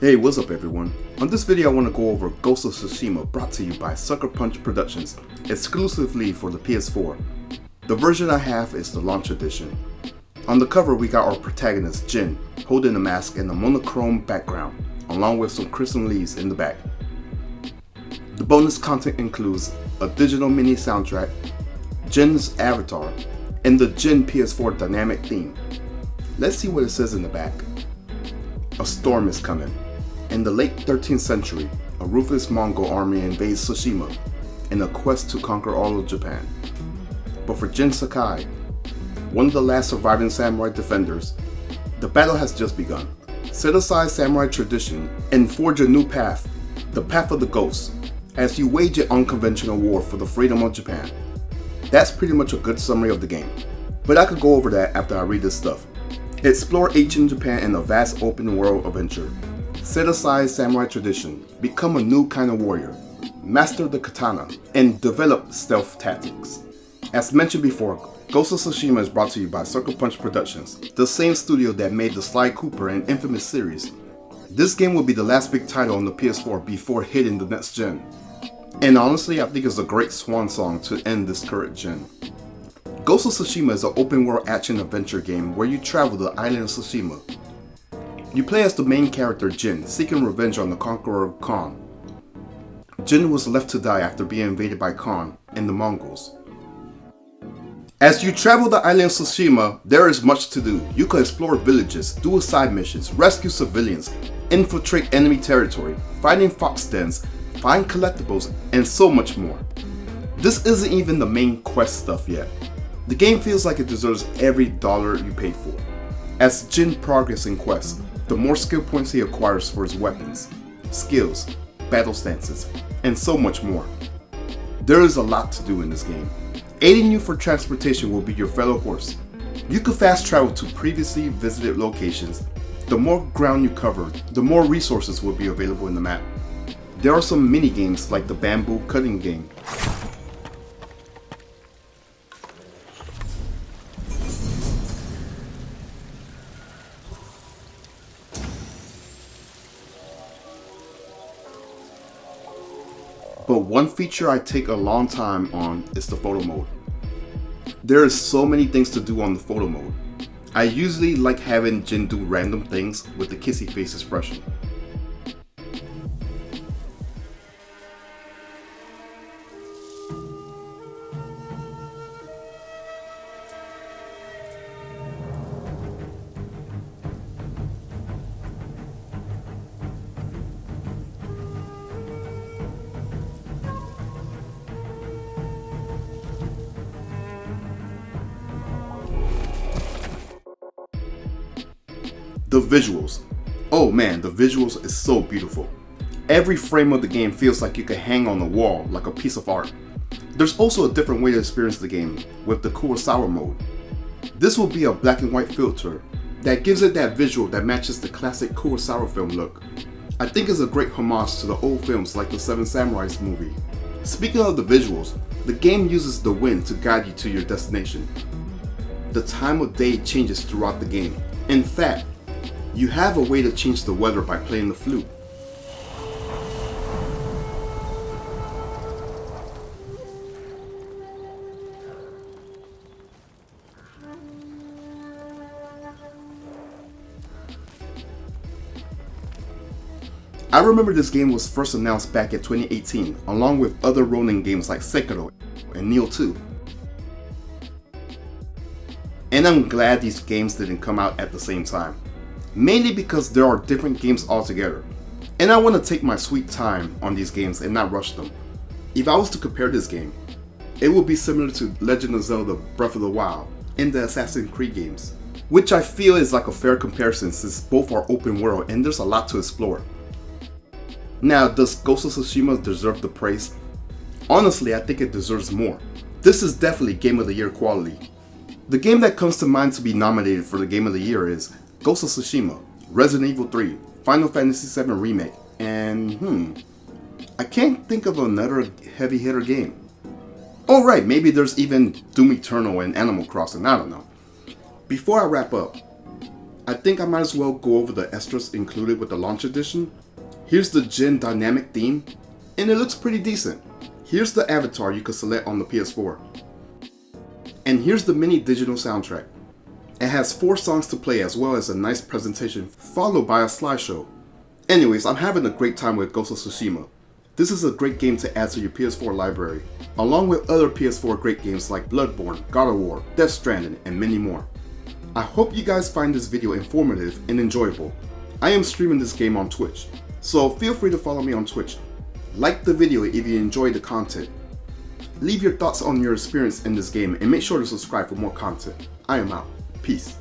Hey, what's up everyone? On this video I want to go over Ghost of Tsushima, brought to you by Sucker Punch Productions, exclusively for the PS4. The version I have is the launch edition. On the cover we got our protagonist Jin, holding a mask and a monochrome background, along with some crystal leaves in the back. The bonus content includes a digital mini soundtrack, Jin's avatar, and the Jin PS4 dynamic theme. Let's see what it says in the back. A storm is coming. In the late 13th century, a ruthless Mongol army invades Tsushima in a quest to conquer all of Japan. But for Jin Sakai, one of the last surviving samurai defenders, the battle has just begun. Set aside samurai tradition and forge a new path, the path of the ghost, as you wage an unconventional war for the freedom of Japan. That's pretty much a good summary of the game, but I could go over that after I read this stuff. Explore ancient Japan in a vast open world adventure. Set aside samurai tradition, become a new kind of warrior, master the katana, and develop stealth tactics. As mentioned before, Ghost of Tsushima is brought to you by Sucker Punch Productions, the same studio that made the Sly Cooper and Infamous series. This game will be the last big title on the PS4 before hitting the next gen. And honestly, I think it's a great swan song to end this current gen. Ghost of Tsushima is an open world action adventure game where you travel the island of Tsushima. You play as the main character Jin, seeking revenge on the conqueror Khan. Jin was left to die after being invaded by Khan and the Mongols. As you travel the island of Tsushima, there is much to do. You can explore villages, do side missions, rescue civilians, infiltrate enemy territory, fight in fox dens, find collectibles, and so much more. This isn't even the main quest stuff yet. The game feels like it deserves every dollar you paid for. As Jin progresses in quests, the more skill points he acquires for his weapons, skills, battle stances, and so much more. There is a lot to do in this game. Aiding you for transportation will be your fellow horse. You can fast travel to previously visited locations. The more ground you cover, the more resources will be available in the map. There are some mini games like the bamboo cutting game. But one feature I take a long time on is the photo mode. There is so many things to do on the photo mode. I usually like having Jin do random things with the kissy face expression. The visuals. Oh man, the visuals is so beautiful. Every frame of the game feels like you could hang on the wall like a piece of art. There's also a different way to experience the game with the Kurosawa mode. This will be a black and white filter that gives it that visual that matches the classic Kurosawa film look. I think it's a great homage to the old films like the Seven Samurais movie. Speaking of the visuals, the game uses the wind to guide you to your destination. The time of day changes throughout the game. In fact, you have a way to change the weather by playing the flute. I remember this game was first announced back in 2018, along with other Ronin games like Sekiro and Nioh 2. And I'm glad these games didn't come out at the same time. Mainly because there are different games altogether, and I want to take my sweet time on these games and not rush them. If I was to compare this game, it would be similar to Legend of Zelda Breath of the Wild and the Assassin's Creed games, which I feel is like a fair comparison since both are open world and there's a lot to explore. Now, does Ghost of Tsushima deserve the praise? Honestly, I think it deserves more. This is definitely Game of the Year quality. The game that comes to mind to be nominated for the Game of the Year is Ghost of Tsushima, Resident Evil 3, Final Fantasy VII Remake, and I can't think of another heavy hitter game. Oh right, maybe there's even Doom Eternal and Animal Crossing, I don't know. Before I wrap up, I think I might as well go over the extras included with the launch edition. Here's the Gen dynamic theme, and it looks pretty decent. Here's the avatar you can select on the PS4. And here's the mini digital soundtrack. It has 4 songs to play as well as a nice presentation followed by a slideshow. Anyways, I'm having a great time with Ghost of Tsushima. This is a great game to add to your PS4 library, along with other PS4 great games like Bloodborne, God of War, Death Stranding, and many more. I hope you guys find this video informative and enjoyable. I am streaming this game on Twitch, so feel free to follow me on Twitch. Like the video if you enjoyed the content. Leave your thoughts on your experience in this game and make sure to subscribe for more content. I am out. Peace.